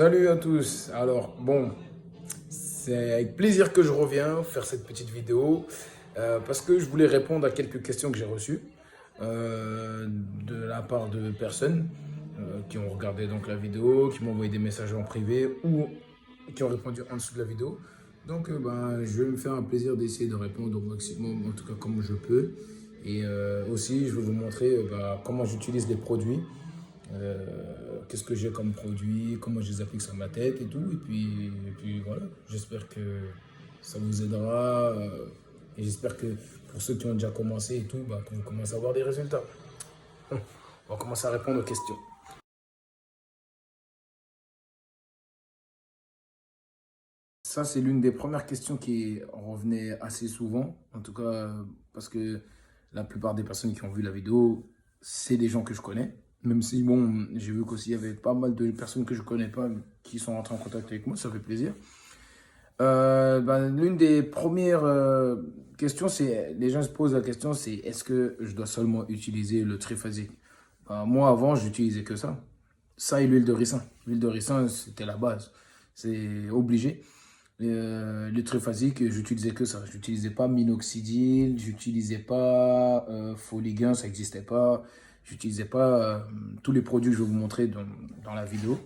Salut à tous. Alors, bon, c'est avec plaisir que je reviens faire cette petite vidéo parce que je voulais répondre à quelques questions que j'ai reçues de la part de personnes qui ont regardé donc la vidéo, qui m'ont envoyé des messages en privé ou qui ont répondu en dessous de la vidéo. Donc, ben, je vais me faire un plaisir d'essayer de répondre au maximum, en tout cas comme je peux. Et aussi, je vais vous montrer bah, comment j'utilise les produits. Qu'est-ce que j'ai comme produit, comment je les applique sur ma tête et tout. Et puis voilà, j'espère que ça vous aidera. Et j'espère que pour ceux qui ont déjà commencé et tout, bah, que vous commencez à avoir des résultats. On va commencer à répondre aux questions. Ça, c'est l'une des premières questions qui revenait assez souvent. En tout cas, parce que la plupart des personnes qui ont vu la vidéo, c'est des gens que je connais. Même si, bon, j'ai vu qu'aussi il y avait pas mal de personnes que je connais pas qui sont rentrées en contact avec moi, ça fait plaisir. Ben, l'une des premières questions, c'est, les gens se posent la question, c'est est-ce que je dois seulement utiliser le triphasique? Ben, moi, avant, j'utilisais que ça. Ça et l'huile de ricin. L'huile de ricin, c'était la base. C'est obligé. Le triphasique, j'utilisais que ça. J'utilisais pas minoxidil, j'utilisais pas Foligain, ça n'existait pas. J'utilisais pas tous les produits que je vais vous montrer dans la vidéo.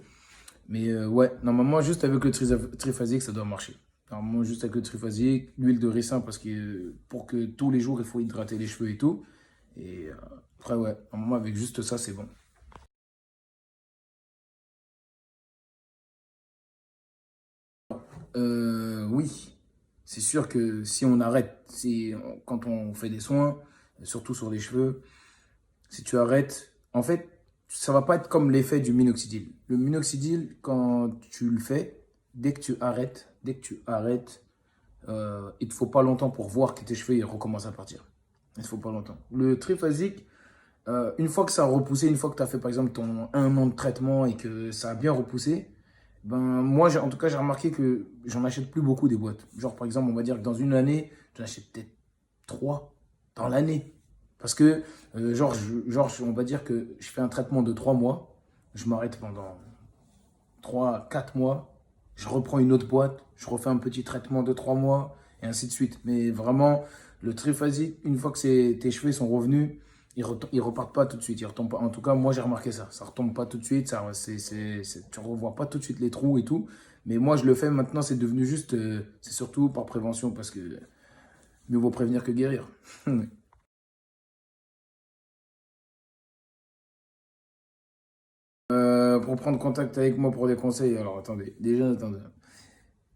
Mais ouais, normalement, juste avec le triphasique, ça doit marcher. Normalement, juste avec le triphasique, l'huile de ricin, parce que pour que tous les jours, il faut hydrater les cheveux et tout. Et après, ouais, normalement, avec juste ça, c'est bon. Oui, c'est sûr que si on arrête, quand on fait des soins, surtout sur les cheveux, si tu arrêtes, en fait, ça va pas être comme l'effet du minoxidil. Le minoxidil, quand tu le fais, dès que tu arrêtes, il ne te faut pas longtemps pour voir que tes cheveux ils recommencent à partir. Il ne te faut pas longtemps. Le triphasique, une fois que ça a repoussé, une fois que tu as fait par exemple ton 1 an de traitement et que ça a bien repoussé, ben moi en tout cas j'ai remarqué que j'en achète plus beaucoup des boîtes. Genre par exemple on va dire que dans une année, j'en achète peut-être 3 dans l'année. Parce que genre on va dire que je fais un traitement de 3 mois, je m'arrête pendant 3 4 mois, je reprends une autre boîte, je refais un petit traitement de 3 mois, et ainsi de suite. Mais vraiment, le triphasique, une fois que tes cheveux sont revenus, ils repartent pas tout de suite. Ils retombent pas. En tout cas, moi j'ai remarqué ça. Ça retombe pas tout de suite. Tu revois pas tout de suite les trous et tout. Mais moi je le fais maintenant, c'est devenu juste. C'est surtout par prévention parce que mieux vaut prévenir que guérir. Pour prendre contact avec moi pour des conseils, alors attendez, déjà attendez.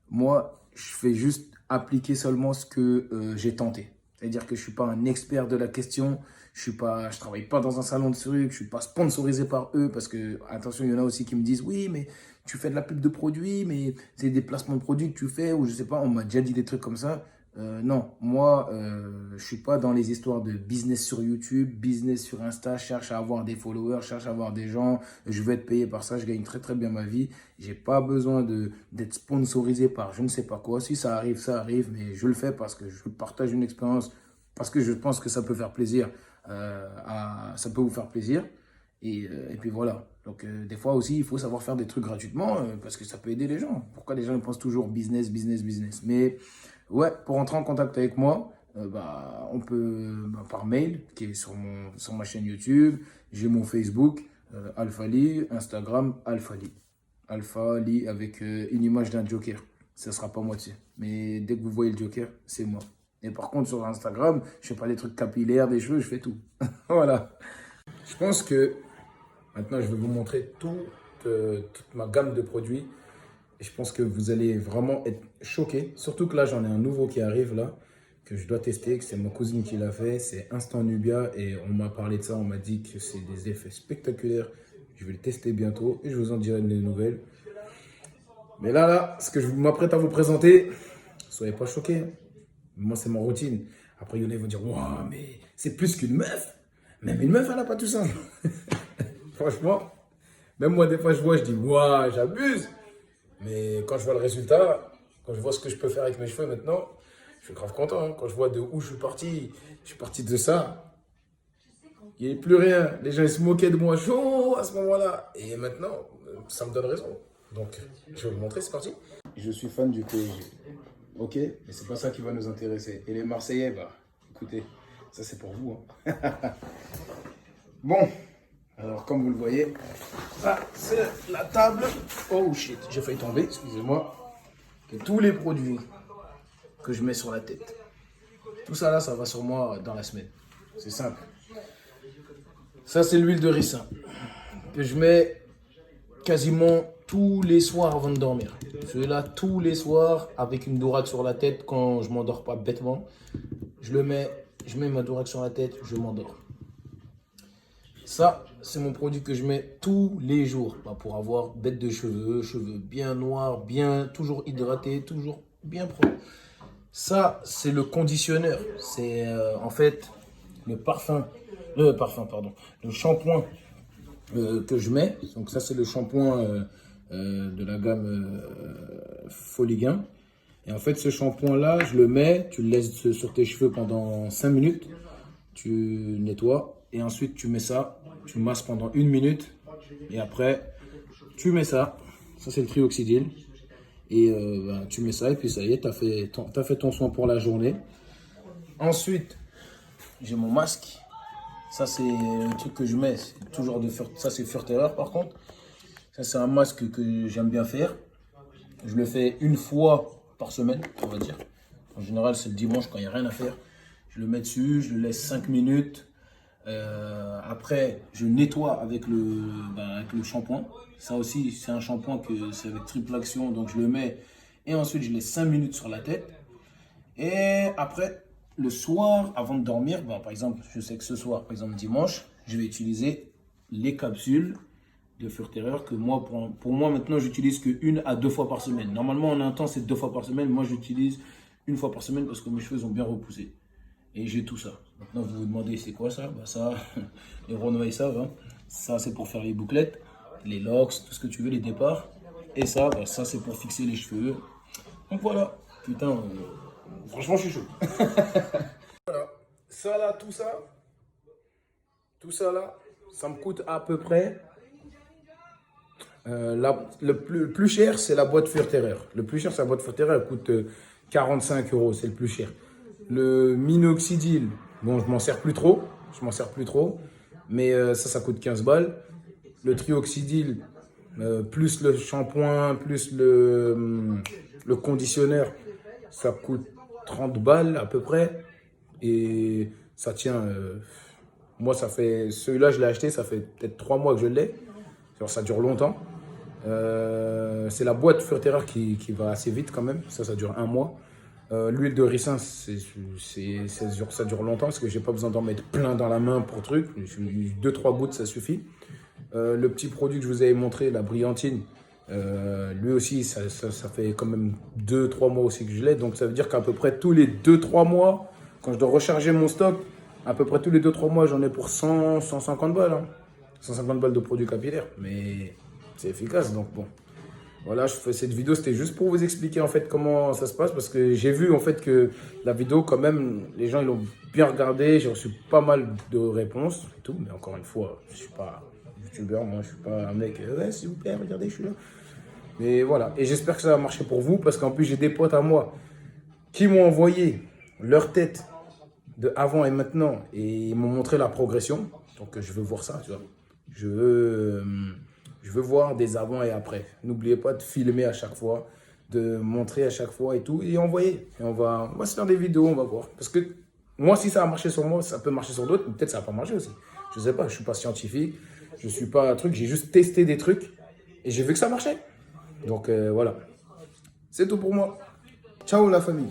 Moi, je fais juste appliquer seulement ce que j'ai tenté. C'est-à-dire que je ne suis pas un expert de la question, je travaille pas dans un salon de trucs, je ne suis pas sponsorisé par eux parce que, attention, il y en a aussi qui me disent, oui, mais tu fais de la pub de produits, mais c'est des placements de produits que tu fais, ou je sais pas, on m'a déjà dit des trucs comme ça. Non, moi, je suis pas dans les histoires de business sur YouTube, business sur Insta, je cherche à avoir des followers, je cherche à avoir des gens, je vais être payé par ça, je gagne très très bien ma vie. J'ai pas besoin d'être sponsorisé par je ne sais pas quoi. Si ça arrive, mais je le fais parce que je partage une expérience, parce que je pense que ça peut faire plaisir, ça peut vous faire plaisir. Et puis voilà. Donc des fois aussi, il faut savoir faire des trucs gratuitement parce que ça peut aider les gens. Pourquoi les gens ils pensent toujours business, business, business. Mais ouais, pour entrer en contact avec moi, bah, on peut par mail, qui est sur ma chaîne YouTube. J'ai mon Facebook, Alphali, Instagram, Alphali. Alpha lit avec une image d'un Joker. Ça sera pas moi dessus. Mais dès que vous voyez le Joker, c'est moi. Et par contre, sur Instagram, je fais pas des trucs capillaires, des cheveux, je fais tout. Voilà. Je pense que maintenant, je vais vous montrer toute ma gamme de produits. Et je pense que vous allez vraiment être choqués. Surtout que là, j'en ai un nouveau qui arrive là, que je dois tester, que c'est ma cousine qui l'a fait. C'est Instant Nubia. Et on m'a parlé de ça, on m'a dit que c'est des effets spectaculaires. Je vais le tester bientôt et je vous en dirai des nouvelles. Mais là, ce que je m'apprête à vous présenter, soyez pas choqués, hein. Moi, c'est ma routine. Après, il y en a qui vont dire, waouh, mais c'est plus qu'une meuf. Même une meuf, elle n'a pas tout ça. Franchement, même moi, des fois, je vois, je dis, waouh, j'abuse. Mais quand je vois le résultat, quand je vois ce que je peux faire avec mes cheveux maintenant, je suis grave content, hein. Quand je vois de où je suis parti de ça. Il n'y avait plus rien. Les gens ils se moquaient de moi chaud à ce moment-là. Et maintenant, ça me donne raison. Donc, je vais vous montrer, c'est parti. Je suis fan du PSG. Ok, mais c'est pas ça qui va nous intéresser. Et les Marseillais, bah, écoutez, ça c'est pour vous. Hein. Bon, alors comme vous le voyez, ça c'est la table. Oh shit, j'ai failli tomber, excusez-moi. Et tous les produits que je mets sur la tête, tout ça là, ça va sur moi dans la semaine. C'est simple. Ça c'est l'huile de ricin que je mets quasiment tous les soirs avant de dormir. Celui-là tous les soirs avec une douraque sur la tête quand je m'endors pas bêtement. Je mets ma douraque sur la tête, je m'endors. Ça, c'est mon produit que je mets tous les jours pour avoir bête de cheveux, cheveux bien noirs, bien toujours hydratés, toujours bien propres. Ça, c'est le conditionneur. C'est en fait le shampoing que je mets. Donc ça, c'est le shampoing de la gamme Foligain. Et en fait, ce shampoing-là, je le mets, tu le laisses sur tes cheveux pendant 5 minutes, tu nettoies, et ensuite tu mets ça, tu masses pendant 1 minute, et après, tu mets ça, c'est le trioxydil, et tu mets ça, et puis ça y est, tu as fait ton soin pour la journée. Ensuite, j'ai mon masque, ça c'est un truc que je mets, toujours ça c'est Furterer par contre, ça c'est un masque que j'aime bien faire, je le fais une fois par semaine, on va dire. En général, c'est le dimanche quand il n'y a rien à faire. Je le mets dessus, je le laisse 5 minutes. Après, je nettoie avec le shampoing. Ça aussi, c'est un shampoing que c'est avec triple action, donc je le mets. Et ensuite, je laisse 5 minutes sur la tête. Et après, le soir, avant de dormir, par exemple, je sais que ce soir, par exemple dimanche, je vais utiliser les capsules de Furterer que moi, pour moi maintenant, j'utilise que 1 à 2 fois par semaine. Normalement, en un temps, c'est 2 fois par semaine. Moi, j'utilise 1 fois par semaine parce que mes cheveux ont bien repoussé. Et j'ai tout ça. Maintenant, vous vous demandez, c'est quoi ça? Ça, les Renois, ils savent. Hein. Ça, c'est pour faire les bouclettes, les locks, tout ce que tu veux, les départs. Et ça, ça, c'est pour fixer les cheveux. Donc voilà. Putain, franchement, je suis chaud. Voilà. Ça là, tout ça là, ça me coûte à peu près... le plus cher, c'est la boîte Furterer. Le plus cher, c'est la boîte Furterer. Elle coûte 45 €. C'est le plus cher. Le minoxidil, bon, je m'en sers plus trop. Mais ça coûte 15 balles. Le trioxydil, plus le shampoing, plus le conditionneur, ça coûte 30 balles à peu près. Et ça tient... moi, celui-là, je l'ai acheté, ça fait peut-être 3 mois que je l'ai. Alors, ça dure longtemps. C'est la boîte Furterer qui va assez vite quand même. Ça dure 1 mois. L'huile de ricin, ça dure longtemps parce que j'ai pas besoin d'en mettre plein dans la main pour truc. 2-3 gouttes, ça suffit. Le petit produit que je vous avais montré, la brillantine, lui aussi, ça fait quand même 2-3 mois aussi que je l'ai. Donc ça veut dire qu'à peu près tous les 2-3 mois, quand je dois recharger mon stock, à peu près tous les 2-3 mois, j'en ai pour 150 balles. Hein. 150 balles de produits capillaires, mais c'est efficace, donc bon. Voilà, je fais cette vidéo, c'était juste pour vous expliquer en fait comment ça se passe, parce que j'ai vu en fait que la vidéo, quand même, les gens ils l'ont bien regardé, j'ai reçu pas mal de réponses et tout, mais encore une fois, je suis pas youtubeur, moi je suis pas un mec, ouais s'il vous plaît, regardez, je suis là. Mais voilà, et j'espère que ça va marcher pour vous, parce qu'en plus j'ai des potes à moi qui m'ont envoyé leur tête de avant et maintenant, et ils m'ont montré la progression, donc je veux voir ça, tu vois. Je veux voir des avant et après. N'oubliez pas de filmer à chaque fois, de montrer à chaque fois et tout, et envoyer. Et on va se faire des vidéos, on va voir. Parce que moi, si ça a marché sur moi, ça peut marcher sur d'autres, mais peut-être ça n'a pas marché aussi. Je ne sais pas, je ne suis pas scientifique, je ne suis pas un truc, j'ai juste testé des trucs et j'ai vu que ça marchait. Donc voilà, c'est tout pour moi. Ciao la famille.